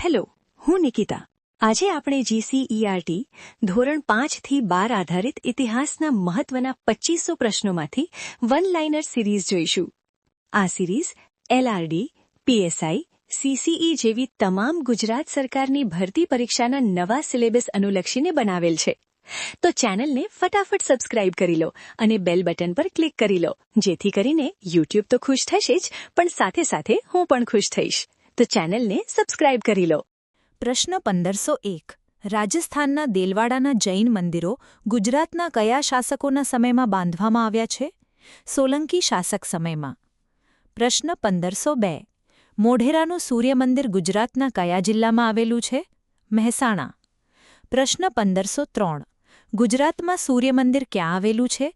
Hello, હું નિકિતા. આજે આપણે GCERT ધોરણ 5 થી 12 આધારિત ઇતિહાસના મહત્વના 2500 પ્રશ્નોમાંથી વન લાઇનર સિરીઝ જોઈશું. આ સિરીઝ LRD, PSI, CCE જેવી તમામ ગુજરાત સરકારની ભરતી પરીક્ષાના નવા સિલેબસ અનુલક્ષીને બનાવેલ છે. તો ચેનલને ફટાફટ સબસ્ક્રાઇબ કરી લો અને બેલ બટન પર ક્લિક કરી લો, જેથી કરીને યુટ્યુબ તો ખુશ થશે જ, પણ સાથે સાથે હું પણ ખુશ થઈશ. તો ચેનલને સબસ્ક્રાઇબ કરી લો. પ્રશ્ન 1501. રાજસ્થાનના દેલવાડાના જૈન મંદિરો ગુજરાતના કયા શાસકોના સમયમાં બાંધવામાં આવ્યા છે? સોલંકી શાસક સમયમાં. પ્રશ્ન 1502. મોઢેરાનું સૂર્ય મંદિર ગુજરાતના કયા જિલ્લામાં આવેલું છે? મહેસાણા. પ્રશ્ન 1503. ગુજરાતમાં સૂર્ય મંદિર ક્યાં આવેલું છે?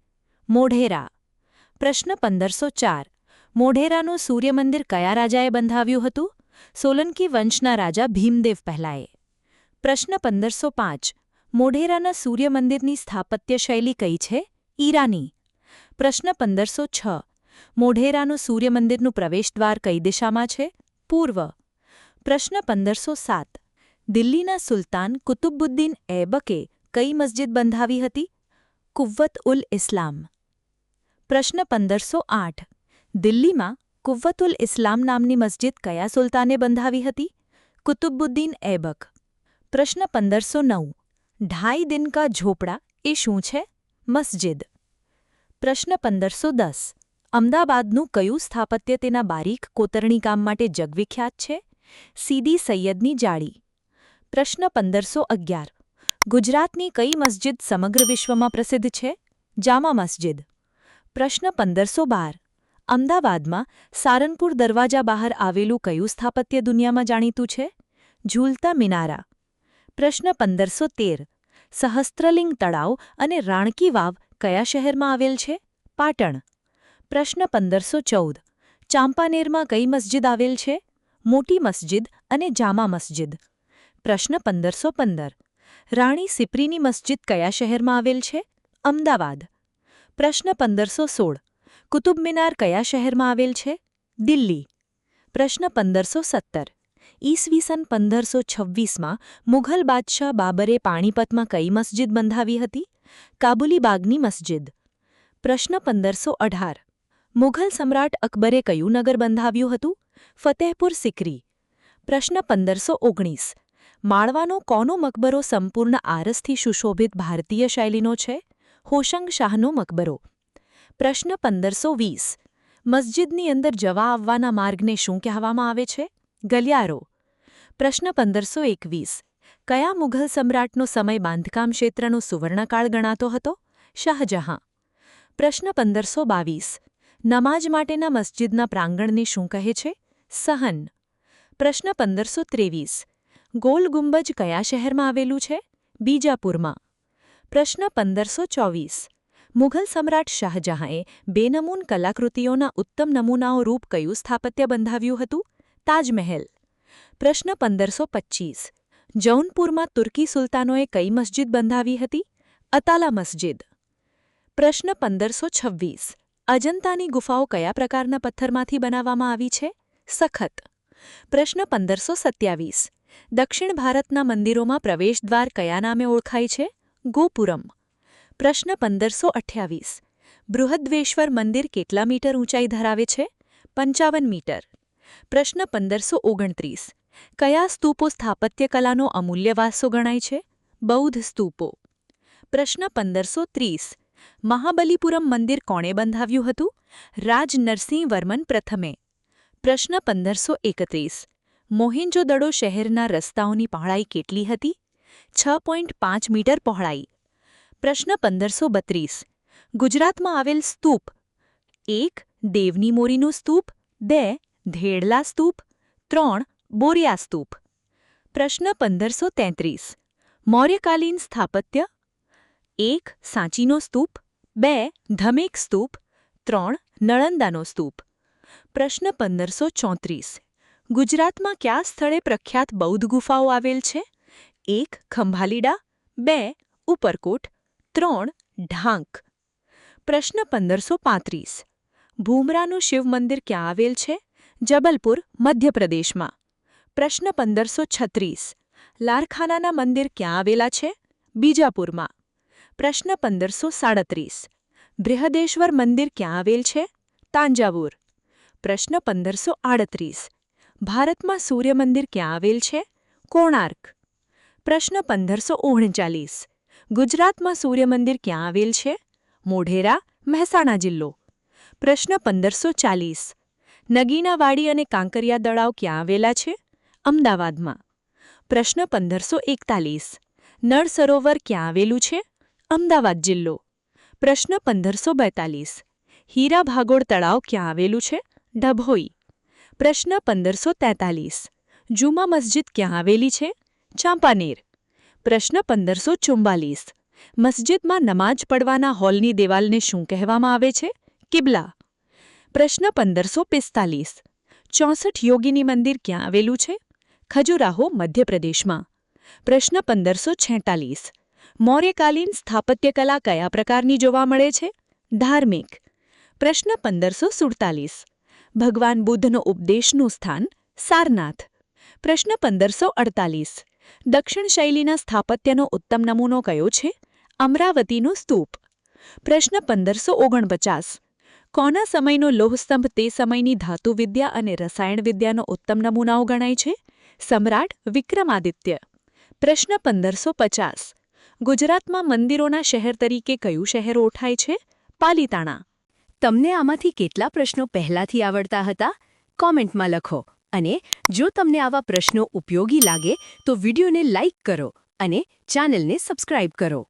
મોઢેરા. પ્રશ્ન 1504. મોઢેરાનું સૂર્ય મંદિર કયા રાજાએ બંધાવ્યું હતું? સોલંકી વંશના રાજા ભીમદેવ પહેલાએ. પ્રશ્ન 1505. મોઢેરાના સૂર્ય મંદિરની સ્થાપત્ય શૈલી કઈ છે? ઈરાની. પ્રશ્ન 1506. મોઢેરાનું સૂર્ય મંદિરનું પ્રવેશદ્વાર કઈ દિશામાં છે? પૂર્વ. પ્રશ્ન 1507. દિલ્હીના સુલતાન કુતુબુદ્દીન ઐબકે કઈ મસ્જિદ બંધાવી હતી? કુવ્વત-ઉલ-ઇસ્લામ. પ્રશ્ન 1508. દિલ્હીમાં કુવ્વત-ઉલ-ઇસ્લામ નામની મસ્જિદ કયા સુલતાને બંધાવી હતી? કુતુબુદ્દીન ઐબક. પ્રશ્ન 1509. ઢાઈ દિન કા ઝોપડા એ શું છે? મસ્જિદ. પ્રશ્ન 1510. અમદાવાદનું કયું સ્થાપત્ય તેના બારીક કોતરણી કામ માટે જગવિખ્યાત છે? સીદી સૈયદની જાળી. પ્રશ્ન 1511. ગુજરાતની કઈ મસ્જિદ સમગ્ર વિશ્વમાં પ્રસિદ્ધ છે? જામા મસ્જિદ. પ્રશ્ન 1512. અમદાવાદમાં સારનપુર દરવાજા બહાર આવેલું કયું સ્થાપત્ય દુનિયામાં જાણીતું છે? ઝૂલતા મિનારા. પ્રશ્ન 1513. સહસ્ત્રલિંગ તળાવ અને રાણકી વાવ કયા શહેરમાં આવેલ છે? પાટણ. પ્રશ્ન 1514. ચાંપાનેરમાં કઈ મસ્જિદ આવેલ છે? મોટી મસ્જિદ અને જામા મસ્જિદ. પ્રશ્ન 1515. રાણી સિપ્રીની મસ્જિદ કયા શહેરમાં આવેલ છે? અમદાવાદ. પ્રશ્ન 1516. કુતુબ મિનાર કયા શહેરમાં આવેલ છે? દિલ્હી. પ્રશ્ન 1517. ઈસવીસન 1526માં મુઘલ બાદશાહ બાબરે પાણીપતમાં કઈ મસ્જિદ બંધાવી હતી? કાબુલી બાગની મસ્જિદ. પ્રશ્ન 1518. મુઘલ સમ્રાટ અકબરે કયું નગર બંધાવ્યું હતું? ફતેહપુર સિકરી. પ્રશ્ન 1519. માળવાનો કોનો મકબરો સંપૂર્ણ આરસથી સુશોભિત ભારતીય શૈલીનો છે? હોશંગ શાહનો મકબરો. પ્રશ્ન 1520. મસ્જિદની અંદર જવા આવવાના માર્ગને શું કહેવામાં આવે છે? ગલિયારો. પ્રશ્ન 1521. કયા મુઘલ સમ્રાટનો સમય બાંધકામ ક્ષેત્રનો સુવર્ણકાળ ગણાતો હતો? શાહજહાં. પ્રશ્ન 1522. નમાજ માટેના મસ્જિદના પ્રાંગણને શું કહે છે? સહન. પ્રશ્ન 1523. ગોલ ગુંબજ કયા શહેરમાં આવેલું છે? બીજાપુરમાં. પ્રશ્ન 1524. મુઘલ સમ્રાટ શાહજહાંએ બેનમૂન કલાકૃતિઓના ઉત્તમ નમૂનાઓ રૂપ કયું સ્થાપત્ય બંધાવ્યું હતું? તાજમહેલ. પ્રશ્ન 1525. જૌનપુરમાં તુર્કી સુલતાનોએ કઈ મસ્જિદ બંધાવી હતી? અતાલા મસ્જિદ. પ્રશ્ન 1526. અજંતાની ગુફાઓ કયા પ્રકારના પથ્થરમાંથી બનાવવામાં આવી છે? સખત. પ્રશ્ન 1527. દક્ષિણ ભારતના મંદિરોમાં પ્રવેશદ્વાર કયા નામે ઓળખાય છે? ગોપુરમ. પ્રશ્ન 1528. બૃહદ્વેશ્વર મંદિર કેટલા મીટર ઊંચાઈ ધરાવે છે? 55 મીટર. પ્રશ્ન 1529. કયા સ્તૂપો સ્થાપત્યકલાનો અમૂલ્ય વારસો ગણાય છે? બૌદ્ધ સ્તૂપો. પ્રશ્ન 1530. મહાબલીપુરમ મંદિર કોણે બંધાવ્યું હતું? રાજ નરસિંહ વર્મન પ્રથમે. પ્રશ્ન 1531. મોહેંજો-દડો શહેરના રસ્તાઓની પહોળાઈ કેટલી હતી? 6.5 મીટર પહોળાઈ. પ્રશ્ન 1532. ગુજરાતમાં આવેલ સ્તૂપ: 1. દેવની મોરીનું સ્તૂપ, 2. ધેડલા સ્તૂપ, 3. બોરિયા સ્તૂપ. પ્રશ્ન 1533. મૌર્યકાલીન સ્થાપત્ય: 1. સાંચીનો સ્તૂપ, 2. ધમેક સ્તૂપ, 3. નળંદાનો સ્તૂપ. પ્રશ્ન 1534. ગુજરાતમાં કયા સ્થળે પ્રખ્યાત બૌદ્ધ ગુફાઓ આવેલ છે? 1. ખંભાલીડા, 2. ઉપરકોટ, 3. ઢાંક. પ્રશ્ન 1535. ભૂમરાનું શિવ મંદિર ક્યાં આવેલ છે? જબલપુર, મધ્યપ્રદેશમાં. પ્રશ્ન 1536 લારખાનાના મંદિર ક્યાં આવેલા છે? બીજાપુરમાં. પ્રશ્ન 1537 બૃહદેશ્વર મંદિર ક્યાં આવેલ છે? તાંજાવુર. પ્રશ્ન 1538 ભારતમાં સૂર્ય મંદિર ક્યાં આવેલ છે? કોણાર્ક. પ્રશ્ન 1539 ગુજરાતમાં સૂર્ય મંદિર ક્યાં આવેલ છે? મોઢેરા, મહેસાણા જિલ્લો. પ્રશ્ન 1540 નગીનાવાડી અને કાંકરિયા તળાવ ક્યાં આવેલા છે? અમદાવાદમાં. પ્રશ્ન 1541 નળ સરોવર ક્યાં આવેલું છે? અમદાવાદ જિલ્લો. પ્રશ્ન 1542 હીરા ભાગોળ તળાવ ક્યાં આવેલું છે? ડભોઈ. પ્રશ્ન 1543 જુમા મસ્જિદ ક્યાં આવેલી છે? ચાંપાનેર. પ્રશ્ન 1544 મસ્જિદમાં નમાજ પડવાના હોલની દિવાલને શું કહેવામાં આવે છે? કિબલા. પ્રશ્ન 1545 64 યોગિની મંદિર ક્યાં આવેલું છે? ખજુરાહો, મધ્યપ્રદેશમાં. પ્રશ્ન 1546 મૌર્યકાલીન સ્થાપત્યકલા કયા પ્રકારની જોવા મળે છે? ધાર્મિક. પ્રશ્ન 1547 ભગવાન બુદ્ધનો ઉપદેશનું સ્થાન? સારનાથ. પ્રશ્ન 1548 દક્ષિણ શૈલીના સ્થાપત્યનો ઉત્તમ નમૂનો કયો છે? અમરાવતીનું સ્તૂપ. પ્રશ્ન 1549 કોના સમયનો લોહસ્તંભ તે સમયની ધાતુવિદ્યા અને રસાયણવિદ્યાનો ઉત્તમ નમૂનાઓ ગણાય છે? સમ્રાટ વિક્રમાદિત્ય. પ્રશ્ન 1550 ગુજરાતમાં મંદિરોના શહેર તરીકે કયું શહેર ઓળખાય છે? પાલીતાણા. તમને આમાંથી કેટલા પ્રશ્નો પહેલાથી આવડતા હતા? કોમેન્ટમાં લખો. અને જો તમને આવા પ્રશ્નો ઉપયોગી લાગે તો વિડીયોને લાઇક કરો અને ચેનલને સબસ્ક્રાઇબ કરો.